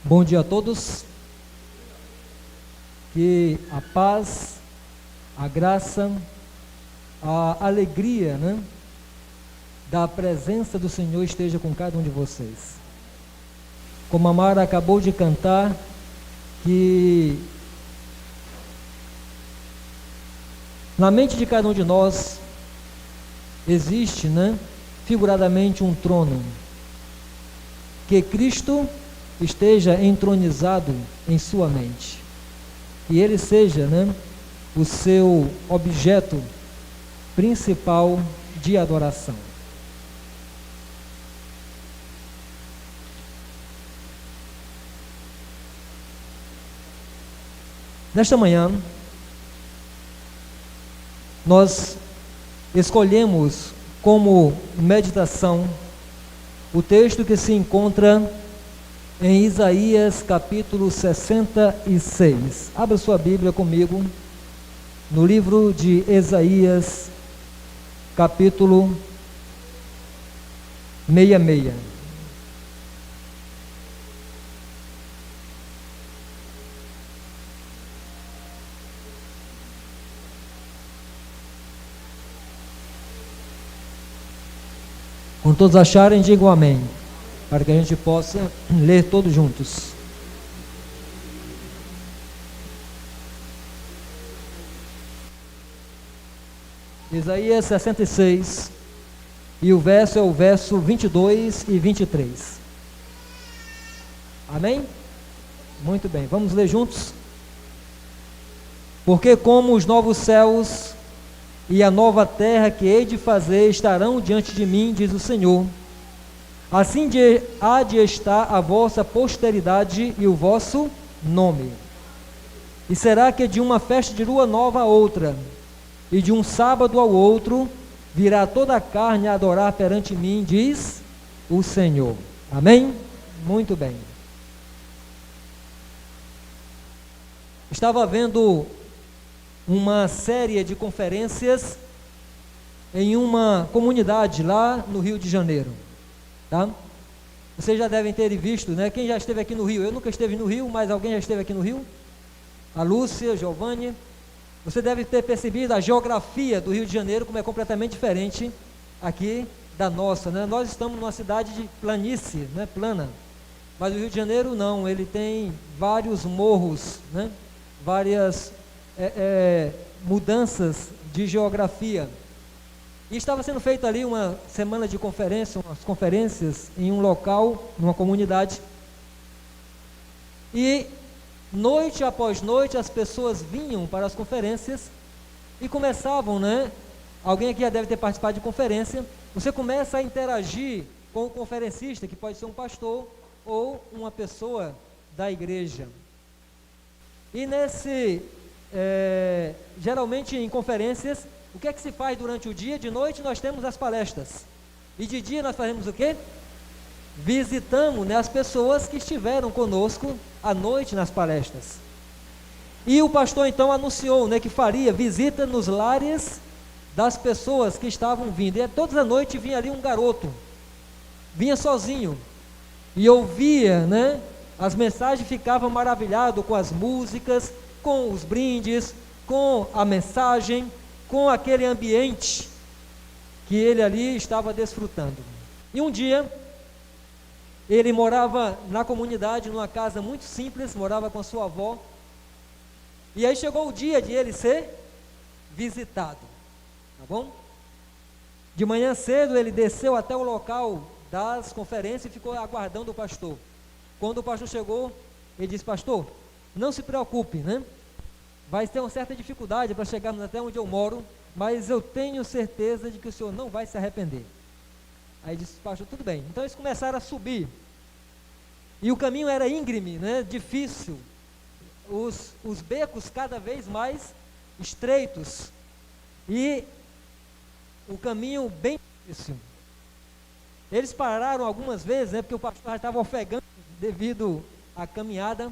Bom dia a todos, que a paz, a graça, a alegria, da presença do Senhor esteja com cada um de vocês. Como a Mara acabou de cantar, que na mente de cada um de nós existe, figuradamente um trono, que Cristo esteja entronizado em sua mente, e ele seja, o seu objeto principal de adoração. Nesta manhã, nós escolhemos como meditação o texto que se encontra em Isaías capítulo 66. Abra sua Bíblia comigo no livro de Isaías capítulo 66. Quando todos acharem, digam amém, para que a gente possa ler todos juntos. Isaías 66, e o verso é o verso 22 e 23. Amém? Muito bem, vamos ler juntos? Porque como os novos céus e a nova terra que hei de fazer estarão diante de mim, diz o Senhor, assim há de estar a vossa posteridade e o vosso nome. E será que de uma festa de lua nova a outra, e de um sábado ao outro, virá toda a carne a adorar perante mim, diz o Senhor. Amém? Muito bem. Estava vendo uma série de conferências em uma comunidade lá no Rio de Janeiro, tá? Vocês já devem ter visto, Quem já esteve aqui no Rio? Eu nunca esteve no Rio, mas alguém já esteve aqui no Rio? A Lúcia, Giovanni. Você deve ter percebido a geografia do Rio de Janeiro, como é completamente diferente aqui da nossa, Nós estamos numa cidade de planície, plana, mas o Rio de Janeiro não, ele tem vários morros, várias mudanças de geografia. E estava sendo feita ali uma semana de conferência, umas conferências em um local, numa comunidade, e noite após noite as pessoas vinham para as conferências e começavam, alguém aqui já deve ter participado de conferência, você começa a interagir com o conferencista, que pode ser um pastor ou uma pessoa da igreja. E geralmente em conferências, o que é que se faz durante o dia? De noite nós temos as palestras, e de dia nós fazemos o quê? Visitamos, as pessoas que estiveram conosco à noite nas palestras. E o pastor então anunciou, que faria visita nos lares das pessoas que estavam vindo, e toda a noite vinha ali um garoto, vinha sozinho, e ouvia, as mensagens, ficava maravilhado com as músicas, com os brindes, com a mensagem, com aquele ambiente que ele ali estava desfrutando. E um dia, ele morava na comunidade, numa casa muito simples, morava com a sua avó, e aí chegou o dia de ele ser visitado, tá bom? De manhã cedo ele desceu até o local das conferências e ficou aguardando o pastor. Quando o pastor chegou, ele disse: pastor, não se preocupe, vai ter uma certa dificuldade para chegarmos até onde eu moro, mas eu tenho certeza de que o senhor não vai se arrepender. Aí disse: pastor, tudo bem. Então eles começaram a subir, e o caminho era íngreme, difícil, os becos cada vez mais estreitos, e o caminho bem difícil. Eles pararam algumas vezes, porque o pastor já estava ofegante devido à caminhada,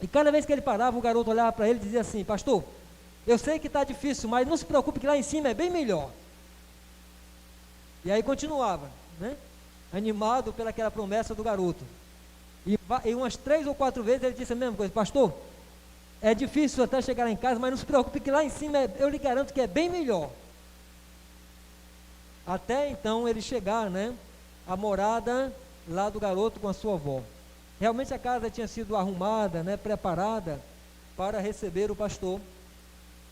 e cada vez que ele parava, o garoto olhava para ele e dizia assim: pastor, eu sei que está difícil, mas não se preocupe que lá em cima é bem melhor. E aí continuava, animado pelaquela promessa do garoto. E umas 3 ou 4 vezes ele disse a mesma coisa: pastor, é difícil até chegar lá em casa, mas não se preocupe que lá em cima eu lhe garanto que é bem melhor. Até então ele chegar, né, à morada lá do garoto com a sua avó. Realmente a casa tinha sido arrumada, né, preparada para receber o pastor.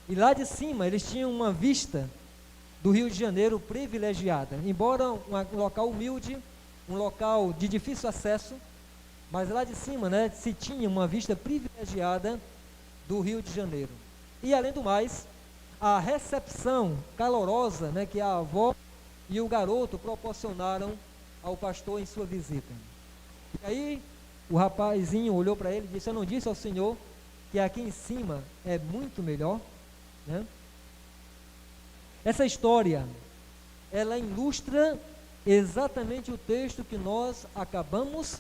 E lá de cima eles tinham uma vista do Rio de Janeiro privilegiada. Embora um local humilde, um local de difícil acesso, mas lá de cima, né, se tinha uma vista privilegiada do Rio de Janeiro. E além do mais, a recepção calorosa, né, que a avó e o garoto proporcionaram ao pastor em sua visita. E aí o rapazinho olhou para ele e disse: eu não disse ao senhor que aqui em cima é muito melhor, né? Essa história, ela ilustra exatamente o texto que nós acabamos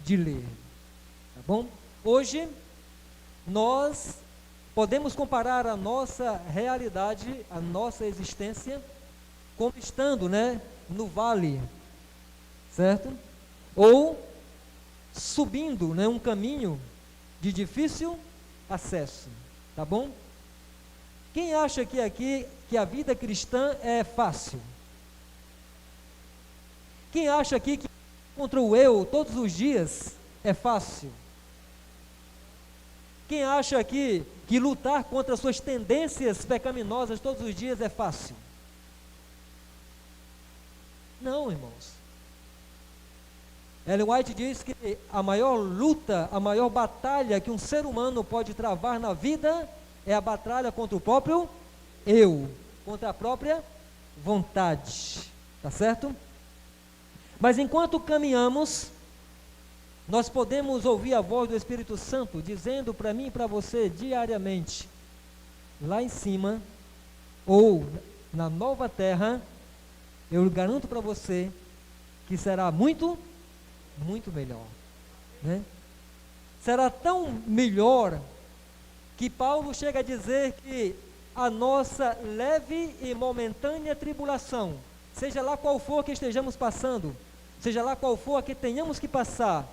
de ler, tá bom? Hoje nós podemos comparar a nossa realidade, a nossa existência, como estando, né, no vale, certo? Ou subindo, né, um caminho de difícil acesso, tá bom? Quem acha que aqui que a vida cristã é fácil? Quem acha aqui que contra o eu todos os dias é fácil? Quem acha aqui que lutar contra suas tendências pecaminosas todos os dias é fácil? Não, irmãos. Ellen White diz que a maior luta, a maior batalha que um ser humano pode travar na vida é a batalha contra o próprio eu, contra a própria vontade, tá certo? Mas enquanto caminhamos, nós podemos ouvir a voz do Espírito Santo dizendo para mim e para você diariamente: lá em cima, ou na nova terra, eu garanto para você que será muito, muito melhor, né? Será tão melhor que Paulo chega a dizer que a nossa leve e momentânea tribulação, seja lá qual for que estejamos passando, seja lá qual for a que tenhamos que passar,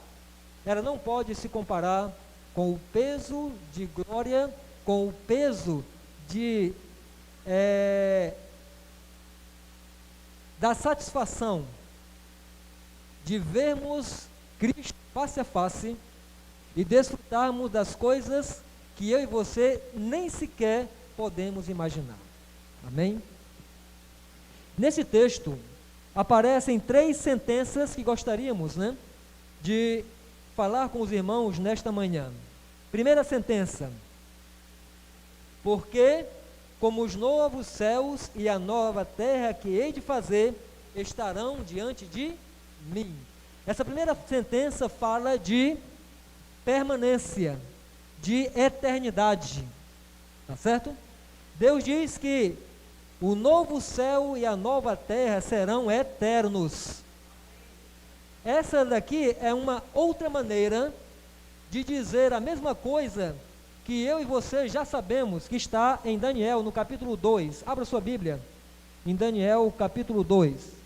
ela não pode se comparar com o peso de glória, com o peso de da satisfação de vermos Cristo face a face e desfrutarmos das coisas que eu e você nem sequer podemos imaginar. Amém? Nesse texto aparecem 3 sentenças que gostaríamos, né, de falar com os irmãos nesta manhã. Primeira sentença: porque como os novos céus e a nova terra que hei de fazer estarão diante de mim. Essa primeira sentença fala de permanência, de eternidade, tá certo? Deus diz que o novo céu e a nova terra serão eternos. Essa daqui é uma outra maneira de dizer a mesma coisa que eu e você já sabemos, que está em Daniel, no capítulo 2. Abra sua Bíblia, em Daniel, capítulo 2.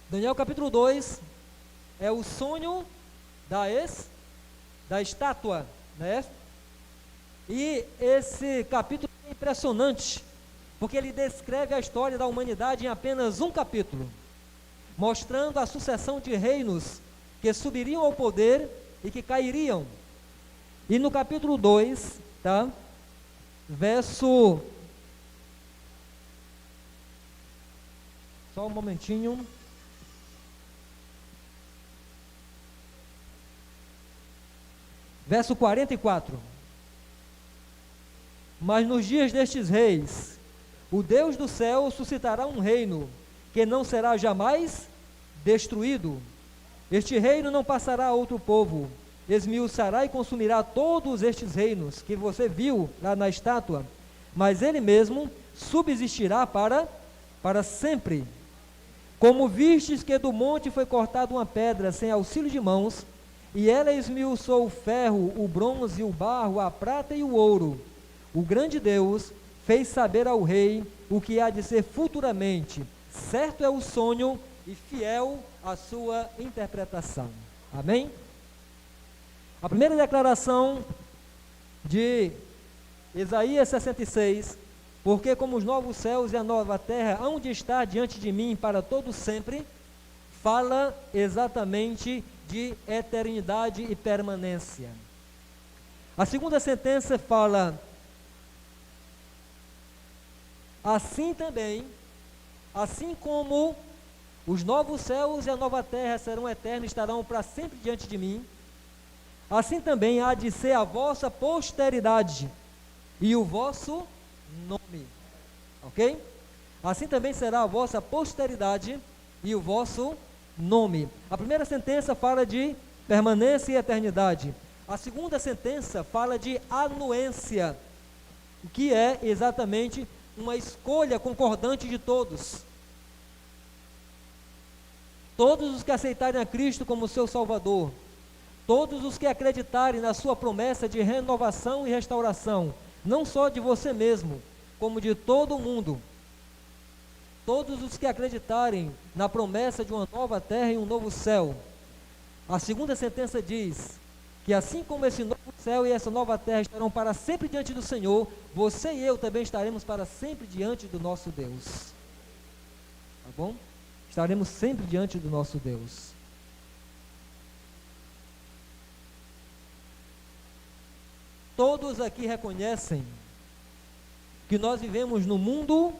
Daniel capítulo 2 é o sonho da estátua, né? E esse capítulo é impressionante, porque ele descreve a história da humanidade em apenas um capítulo, mostrando a sucessão de reinos que subiriam ao poder e que cairiam. E no capítulo 2, tá? Verso... Só um momentinho... Verso 44. Mas nos dias destes reis, o Deus do céu suscitará um reino que não será jamais destruído. Este reino não passará a outro povo, esmiuçará e consumirá todos estes reinos que você viu lá na estátua, mas ele mesmo subsistirá para sempre. Como vistes que do monte foi cortada uma pedra sem auxílio de mãos, E ela esmiuçou o ferro, o bronze, o barro, a prata e o ouro. O grande Deus fez saber ao rei o que há de ser futuramente. Certo é o sonho e fiel a sua interpretação. Amém? A primeira declaração de Isaías 66, porque como os novos céus e a nova terra hão de estar diante de mim para todo sempre, fala exatamente de eternidade e permanência. A segunda sentença fala, assim também, assim como os novos céus e a nova terra serão eternos, estarão para sempre diante de mim, assim também há de ser a vossa posteridade e o vosso nome. Ok? Assim também será a vossa posteridade e o vosso nome. A primeira sentença fala de permanência e eternidade. A segunda sentença fala de anuência, o que é exatamente uma escolha concordante de todos. Todos os que aceitarem a Cristo como seu Salvador, todos os que acreditarem na sua promessa de renovação e restauração, não só de você mesmo, como de todo o mundo. Todos os que acreditarem na promessa de uma nova terra e um novo céu. A segunda sentença diz que assim como esse novo céu e essa nova terra estarão para sempre diante do Senhor, você e eu também estaremos para sempre diante do nosso Deus. Tá bom? Estaremos sempre diante do nosso Deus. Todos aqui reconhecem que nós vivemos num mundo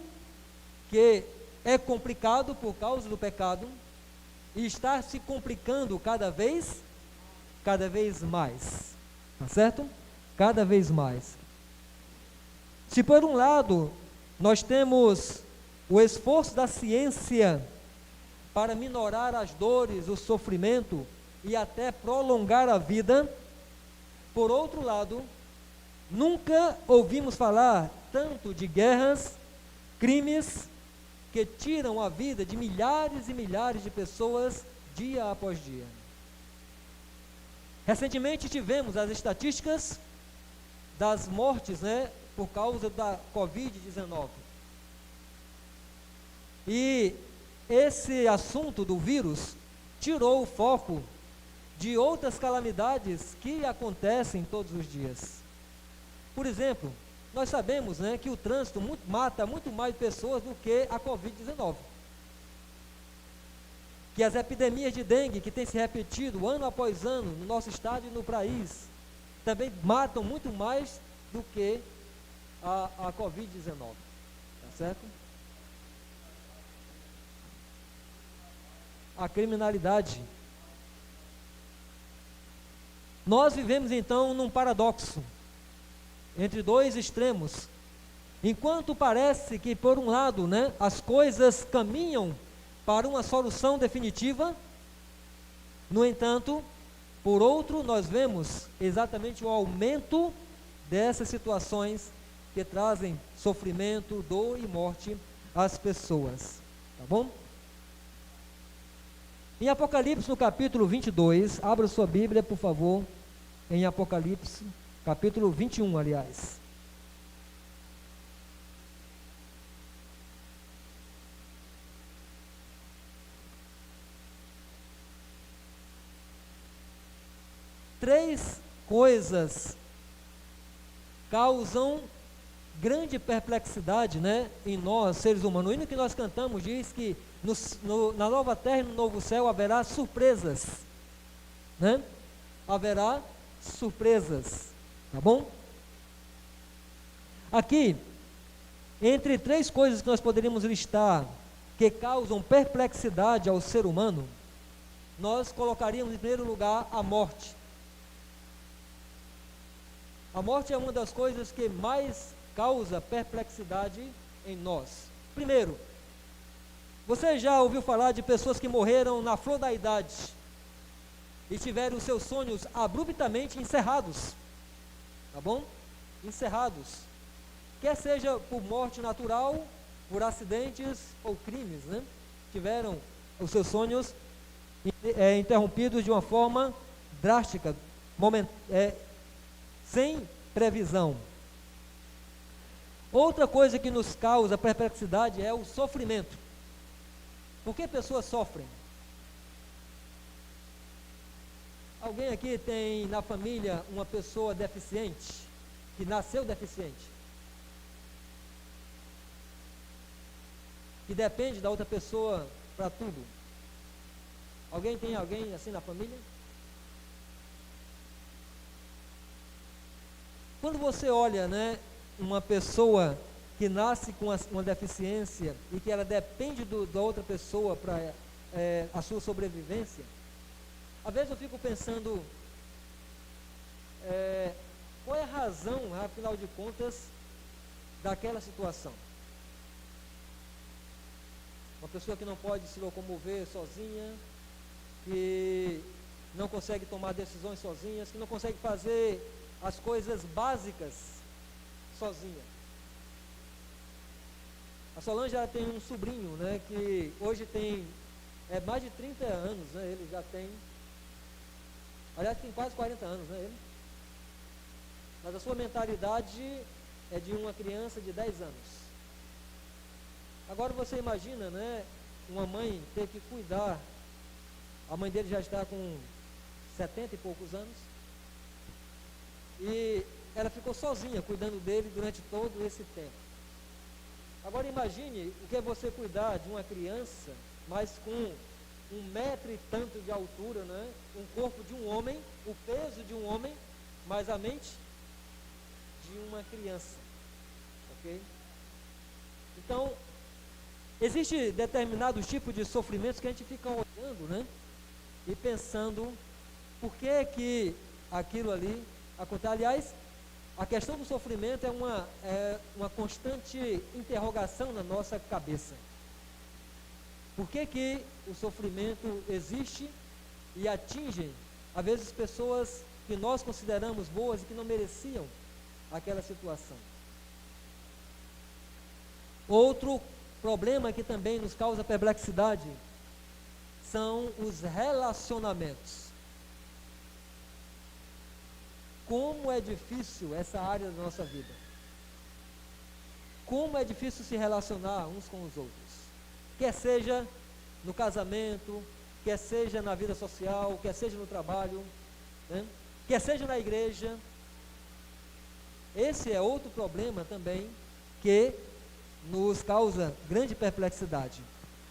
que é complicado por causa do pecado e está se complicando cada vez mais, tá certo? Cada vez mais. Se por um lado nós temos o esforço da ciência para minorar as dores, o sofrimento e até prolongar a vida, por outro lado, nunca ouvimos falar tanto de guerras, crimes que tiram a vida de milhares e milhares de pessoas dia após dia. Recentemente tivemos as estatísticas das mortes, por causa da Covid-19. E esse assunto do vírus tirou o foco de outras calamidades que acontecem todos os dias. Por exemplo, nós sabemos que o trânsito mata muito mais pessoas do que a Covid-19. Que as epidemias de dengue que têm se repetido ano após ano no nosso estado e no país, também matam muito mais do que a Covid-19. Tá certo? A criminalidade. Nós vivemos então num paradoxo entre dois extremos. Enquanto parece que por um lado, as coisas caminham para uma solução definitiva, no entanto, por outro, nós vemos exatamente o aumento dessas situações que trazem sofrimento, dor e morte às pessoas. Tá bom? Em Apocalipse, no capítulo 22, abra sua Bíblia, por favor, em Apocalipse, capítulo 21, aliás. Três coisas causam grande perplexidade, em nós, seres humanos. O hino que nós cantamos diz que na nova terra e no novo céu haverá surpresas, Haverá surpresas, tá bom? Aqui, entre três coisas que nós poderíamos listar que causam perplexidade ao ser humano, nós colocaríamos em primeiro lugar a morte. A morte é uma das coisas que mais causa perplexidade em nós. Primeiro, você já ouviu falar de pessoas que morreram na flor da idade e tiveram seus sonhos abruptamente encerrados, tá bom? Encerrados, quer seja por morte natural, por acidentes ou crimes, Tiveram os seus sonhos interrompidos de uma forma drástica, sem previsão. Outra coisa que nos causa perplexidade é o sofrimento. Por que pessoas sofrem? Alguém aqui tem na família uma pessoa deficiente, que nasceu deficiente, que depende da outra pessoa para tudo? Alguém tem alguém assim na família? Quando você olha, né, uma pessoa que nasce com uma deficiência e que ela depende da outra pessoa para a sua sobrevivência, às vezes eu fico pensando, qual é a razão, afinal de contas, daquela situação? Uma pessoa que não pode se locomover sozinha, que não consegue tomar decisões sozinhas, que não consegue fazer as coisas básicas sozinha. A Solange, ela tem um sobrinho, né, que hoje tem mais de 30 anos, né, ele já tem, aliás, tem quase 40 anos, né, ele? Mas a sua mentalidade é de uma criança de 10 anos. Agora você imagina, né, uma mãe ter que cuidar, a mãe dele já está com 70 e poucos anos, e ela ficou sozinha cuidando dele durante todo esse tempo. Agora imagine o que é você cuidar de uma criança, mas com 1 metro e tanto de altura, né? Um corpo de um homem, o peso de um homem, mas a mente de uma criança, ok? Então, existe determinados tipos de sofrimentos que a gente fica olhando, né? E pensando, por que aquilo ali acontece? Aliás, a questão do sofrimento é uma constante interrogação na nossa cabeça. Por que o sofrimento existe e atinge, às vezes, pessoas que nós consideramos boas e que não mereciam aquela situação? Outro problema que também nos causa perplexidade são os relacionamentos. Como é difícil essa área da nossa vida. Como é difícil se relacionar uns com os outros. Quer seja no casamento, quer seja na vida social, quer seja no trabalho, né? Quer seja na igreja. Esse é outro problema também que nos causa grande perplexidade.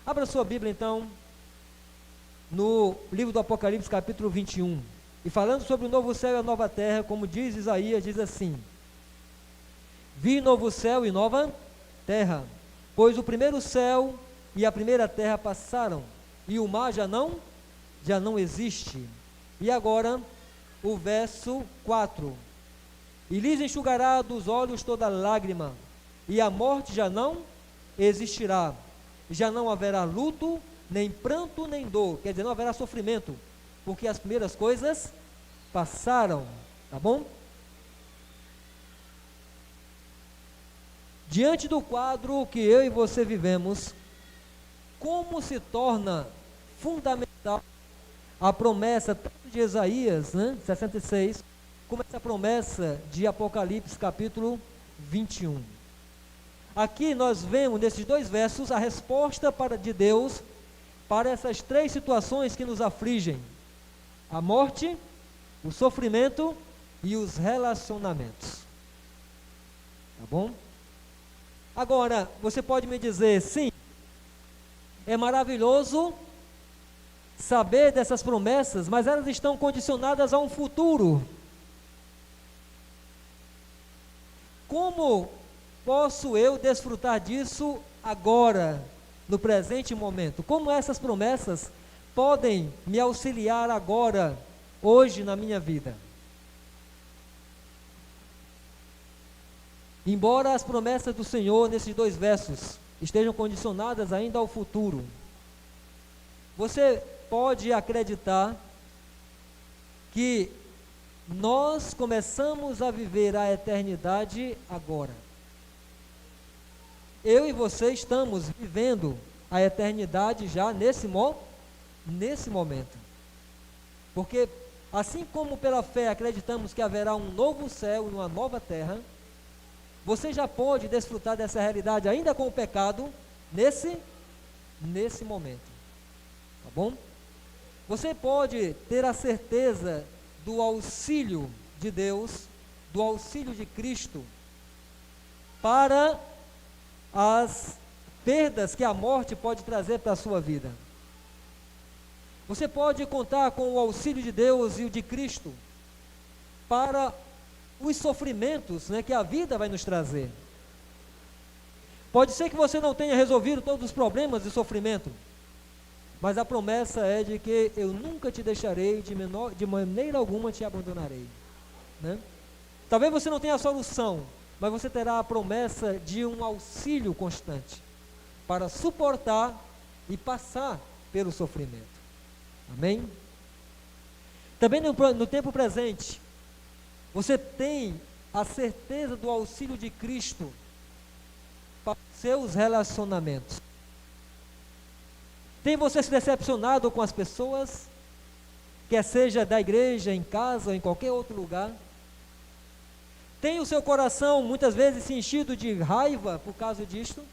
Abra sua Bíblia então, no livro do Apocalipse, capítulo 21. E falando sobre o novo céu e a nova terra, como diz Isaías, diz assim: vi novo céu e nova terra, pois o primeiro céu e a primeira terra passaram, e o mar já não existe. E agora, o verso 4: e lhes enxugará dos olhos toda lágrima, e a morte já não existirá, já não haverá luto, nem pranto, nem dor, quer dizer, não haverá sofrimento, porque as primeiras coisas passaram, tá bom? Diante do quadro que eu e você vivemos, como se torna fundamental a promessa tanto de Isaías, né, 66, como essa promessa de Apocalipse, capítulo 21. Aqui nós vemos nesses 2 versos a resposta de Deus para essas 3 situações que nos afligem: a morte, o sofrimento e os relacionamentos. Tá bom? Agora, você pode me dizer, sim, é maravilhoso saber dessas promessas, mas elas estão condicionadas a um futuro. Como posso eu desfrutar disso agora, no presente momento? Como essas promessas podem me auxiliar agora, hoje na minha vida? Embora as promessas do Senhor nesses 2 versos estejam condicionadas ainda ao futuro, você pode acreditar que nós começamos a viver a eternidade agora. Eu e você estamos vivendo a eternidade já nesse momento. Porque assim como pela fé acreditamos que haverá um novo céu e uma nova terra, você já pode desfrutar dessa realidade ainda com o pecado nesse momento, tá bom? Você pode ter a certeza do auxílio de Deus, do auxílio de Cristo, para as perdas que a morte pode trazer para a sua vida. Você pode contar com o auxílio de Deus e o de Cristo para os sofrimentos, né, que a vida vai nos trazer. Pode ser que você não tenha resolvido todos os problemas de sofrimento, mas a promessa é de que eu nunca te deixarei, de maneira alguma te abandonarei, né? Talvez você não tenha a solução, mas você terá a promessa de um auxílio constante para suportar e passar pelo sofrimento. Amém? Também no tempo presente, você tem a certeza do auxílio de Cristo para seus relacionamentos. Tem você se decepcionado com as pessoas, quer seja da igreja, em casa ou em qualquer outro lugar? Tem o seu coração muitas vezes se enchido de raiva por causa disto?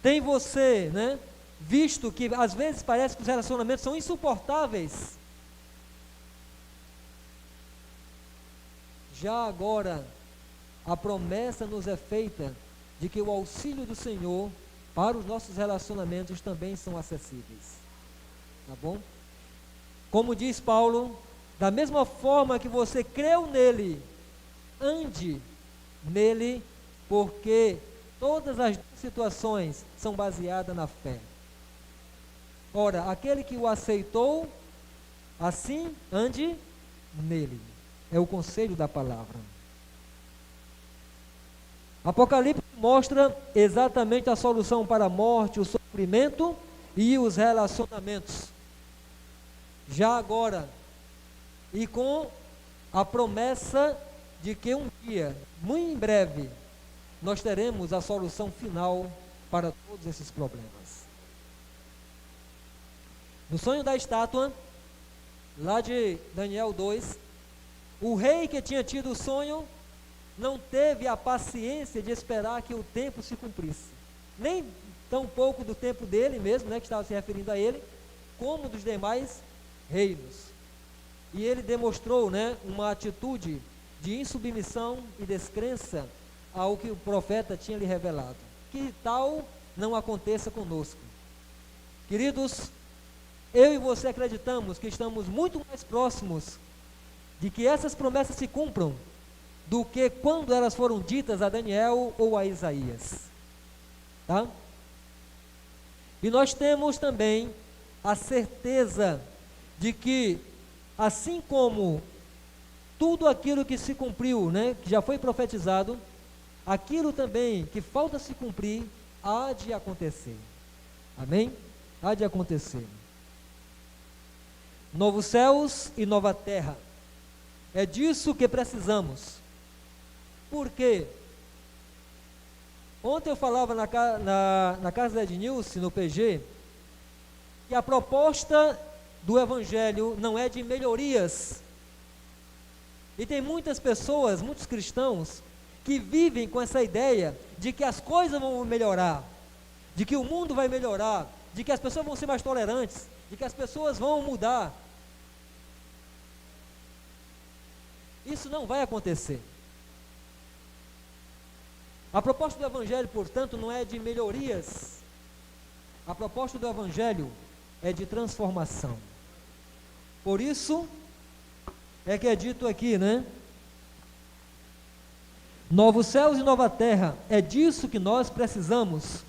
Tem você, né, visto que às vezes parece que os relacionamentos são insuportáveis? Já agora, a promessa nos é feita de que o auxílio do Senhor para os nossos relacionamentos também são acessíveis, tá bom? Como diz Paulo, da mesma forma que você creu nele, ande nele, porque todas as situações são baseadas na fé. Ora, aquele que o aceitou, assim ande nele. É o conselho da palavra. Apocalipse mostra exatamente a solução para a morte, o sofrimento e os relacionamentos. Já agora, e com a promessa de que um dia, muito em breve, nós teremos a solução final para todos esses problemas. No sonho da estátua, lá de Daniel 2, o rei que tinha tido o sonho não teve a paciência de esperar que o tempo se cumprisse, nem tão pouco do tempo dele mesmo, né, que estava se referindo a ele, como dos demais reinos. E ele demonstrou, né, uma atitude de insubmissão e descrença ao que o profeta tinha lhe revelado. Que tal não aconteça conosco? Queridos, eu e você acreditamos que estamos muito mais próximos de que essas promessas se cumpram do que quando elas foram ditas a Daniel ou a Isaías, tá? E nós temos também a certeza de que, assim como tudo aquilo que se cumpriu, né, que já foi profetizado, aquilo também que falta se cumprir, há de acontecer. Amém? Há de acontecer. Novos céus e nova terra. É disso que precisamos. Por quê? Ontem eu falava na casa da Ednilce, no PG, que a proposta do Evangelho não é de melhorias. E tem muitas pessoas, muitos cristãos, que vivem com essa ideia de que as coisas vão melhorar, de que o mundo vai melhorar, de que as pessoas vão ser mais tolerantes, de que as pessoas vão mudar. Isso não vai acontecer. A proposta do Evangelho, portanto, não é de melhorias. A proposta do Evangelho é de transformação. Por isso, é que é dito aqui, né? Novos céus e nova terra, é disso que nós precisamos.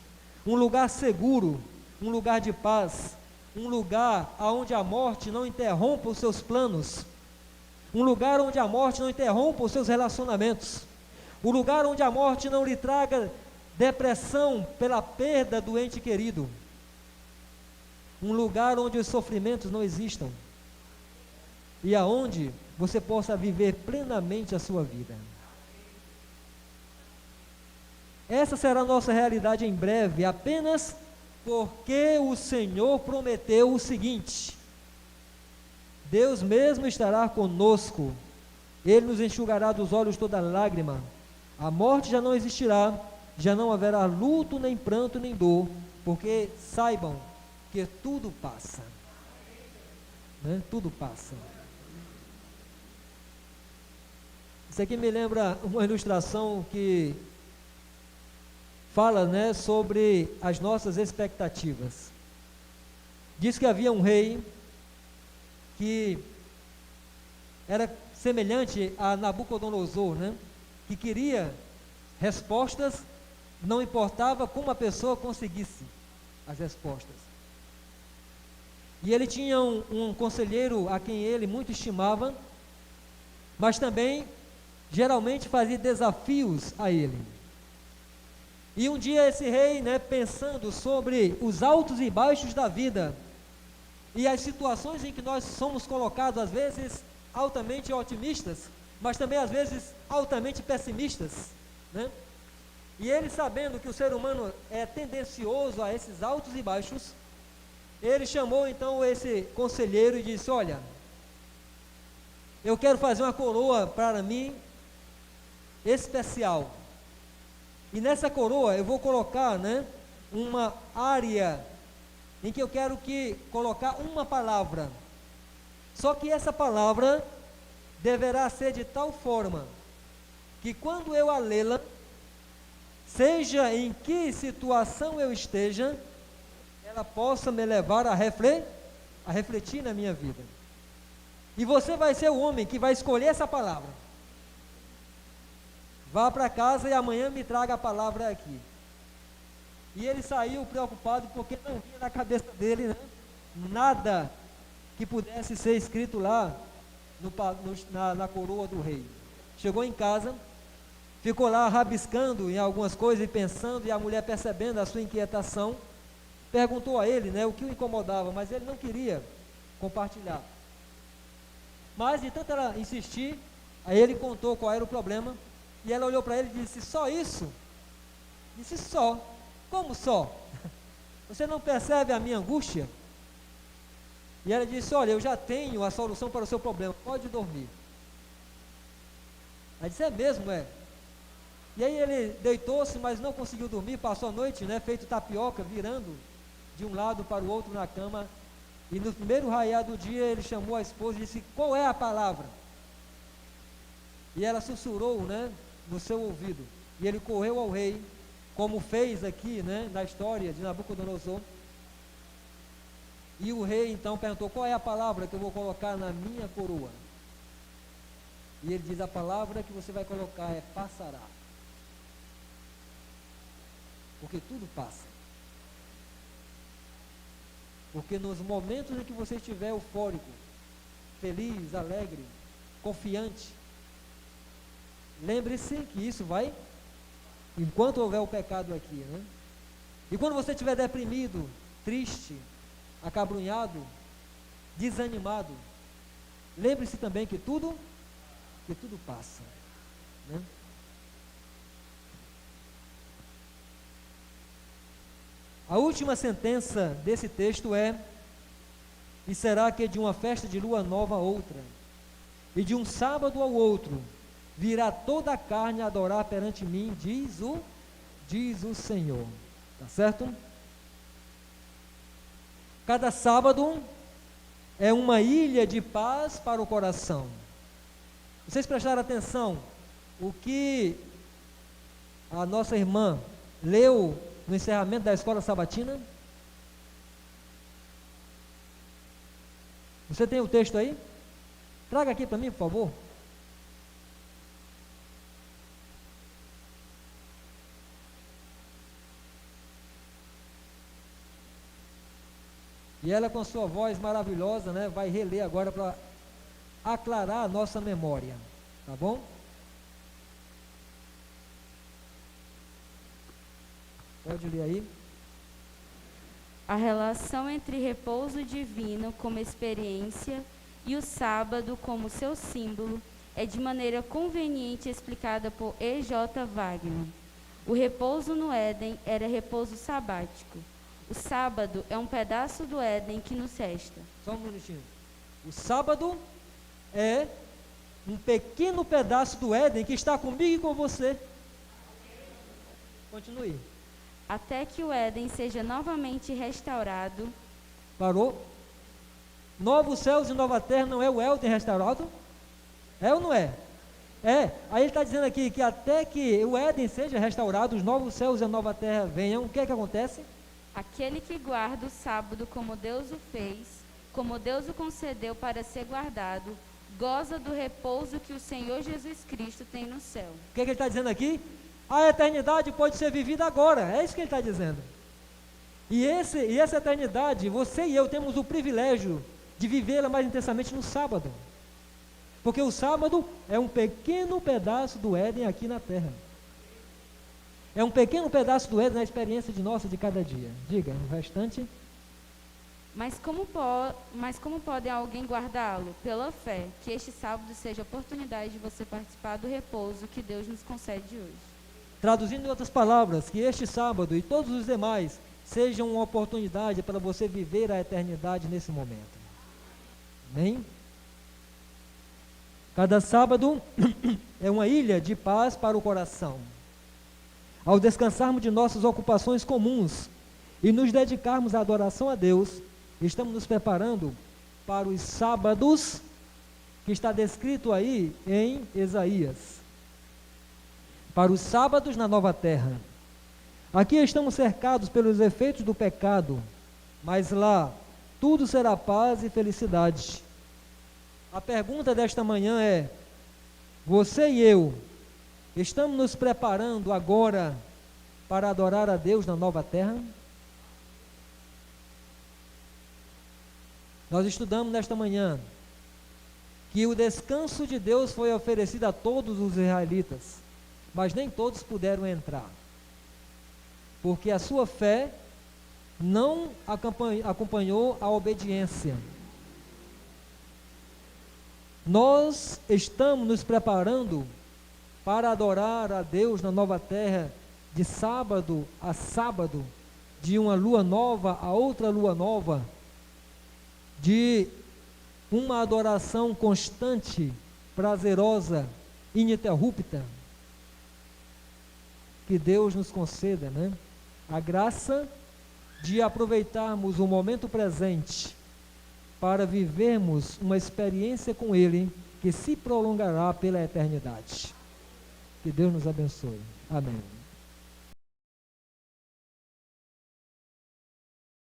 Um lugar seguro, um lugar de paz, um lugar onde a morte não interrompa os seus planos, um lugar onde a morte não interrompa os seus relacionamentos, um lugar onde a morte não lhe traga depressão pela perda do ente querido, um lugar onde os sofrimentos não existam, e aonde você possa viver plenamente a sua vida. Essa será a nossa realidade em breve, apenas porque o Senhor prometeu o seguinte: Deus mesmo estará conosco, Ele nos enxugará dos olhos toda lágrima, a morte já não existirá, já não haverá luto, nem pranto, nem dor, porque saibam que tudo passa, né? Tudo passa. Isso aqui me lembra uma ilustração que fala, né, sobre as nossas expectativas. Diz que havia um rei que era semelhante a Nabucodonosor, né, que queria respostas, não importava como a pessoa conseguisse as respostas. E ele tinha um conselheiro a quem ele muito estimava, mas também geralmente fazia desafios a ele. E um dia esse rei, né, pensando sobre os altos e baixos da vida, e as situações em que nós somos colocados, às vezes altamente otimistas, mas também às vezes altamente pessimistas, né? E ele, sabendo que o ser humano é tendencioso a esses altos e baixos, ele chamou então esse conselheiro e disse: olha, eu quero fazer uma coroa para mim especial, e nessa coroa eu vou colocar, né, uma área em que eu quero colocar uma palavra, só que essa palavra deverá ser de tal forma que quando eu a lê-la, seja em que situação eu esteja, ela possa me levar a refletir na minha vida. E você vai ser o homem que vai escolher essa palavra. Vá para casa e amanhã me traga a palavra aqui. E ele saiu preocupado porque não vinha na cabeça dele, né, nada que pudesse ser escrito lá na coroa do rei. Chegou em casa, ficou lá rabiscando em algumas coisas e pensando, e a mulher, percebendo a sua inquietação, perguntou a ele, né, o que o incomodava, mas ele não queria compartilhar. Mas de tanto ela insistir, aí ele contou qual era o problema, e ela olhou para ele e disse: só isso? Disse: só. Como só? Você não percebe a minha angústia? E ela disse: olha, eu já tenho a solução para o seu problema, pode dormir. Aí disse: é mesmo, é? E aí ele deitou-se, mas não conseguiu dormir, passou a noite, né, feito tapioca, virando de um lado para o outro na cama, e no primeiro raiar do dia ele chamou a esposa e disse: qual é a palavra? E ela sussurrou, né, no seu ouvido, e ele correu ao rei, como fez aqui, né, na história de Nabucodonosor. E o rei então perguntou: qual é a palavra que eu vou colocar na minha coroa? E ele diz: a palavra que você vai colocar é passará. Porque tudo passa. Porque nos momentos em que você estiver eufórico, feliz, alegre, confiante, lembre-se que isso vai, enquanto houver o pecado aqui, né? E quando você estiver deprimido, triste, acabrunhado, desanimado, lembre-se também que tudo passa, né? A última sentença desse texto é: e será que de uma festa de lua nova a outra, e de um sábado ao outro, virá toda a carne a adorar perante mim, diz o Senhor. Tá certo? Cada sábado é uma ilha de paz para o coração. Vocês prestaram atenção o que a nossa irmã leu no encerramento da escola sabatina? Você tem o texto aí? Traga aqui para mim, por favor. E ela, com sua voz maravilhosa, né, vai reler agora para aclarar a nossa memória, tá bom? Pode ler aí. A relação entre repouso divino como experiência e o sábado como seu símbolo é de maneira conveniente explicada por E.J. Wagner. O repouso no Éden era repouso sabático. O sábado é um pedaço do Éden que nos resta. Só um minutinho. O sábado é um pequeno pedaço do Éden que está comigo e com você. Continue. Até que o Éden seja novamente restaurado. Parou? Novos céus e nova terra não é o Éden restaurado? É ou não é? É. Aí ele está dizendo aqui que até que o Éden seja restaurado, os novos céus e a nova terra venham, o que é que acontece? Aquele que guarda o sábado como Deus o fez, como Deus o concedeu para ser guardado, goza do repouso que o Senhor Jesus Cristo tem no céu. O que é que ele está dizendo aqui? A eternidade pode ser vivida agora, é isso que ele está dizendo. E essa eternidade, você e eu temos o privilégio de vivê-la mais intensamente no sábado. Porque o sábado é um pequeno pedaço do Éden aqui na terra. É um pequeno pedaço do Éden na experiência de nossa de cada dia. Diga, o restante. Mas como pode alguém guardá-lo? Pela fé, que este sábado seja a oportunidade de você participar do repouso que Deus nos concede hoje. Traduzindo em outras palavras, que este sábado e todos os demais sejam uma oportunidade para você viver a eternidade nesse momento. Amém? Cada sábado é uma ilha de paz para o coração. Ao descansarmos de nossas ocupações comuns e nos dedicarmos à adoração a Deus, estamos nos preparando para os sábados que está descrito aí em Isaías. Para os sábados na nova terra. Aqui estamos cercados pelos efeitos do pecado, mas lá tudo será paz e felicidade. A pergunta desta manhã é: você e eu estamos nos preparando agora para adorar a Deus na nova terra? Nós estudamos nesta manhã que o descanso de Deus foi oferecido a todos os israelitas, mas nem todos puderam entrar, porque a sua fé não acompanhou a obediência. Nós estamos nos preparando para adorar a Deus na nova terra, de sábado a sábado, de uma lua nova a outra lua nova, de uma adoração constante, prazerosa, ininterrupta. Que Deus nos conceda, né? A graça de aproveitarmos o momento presente para vivermos uma experiência com Ele que se prolongará pela eternidade. Que Deus nos abençoe. Amém.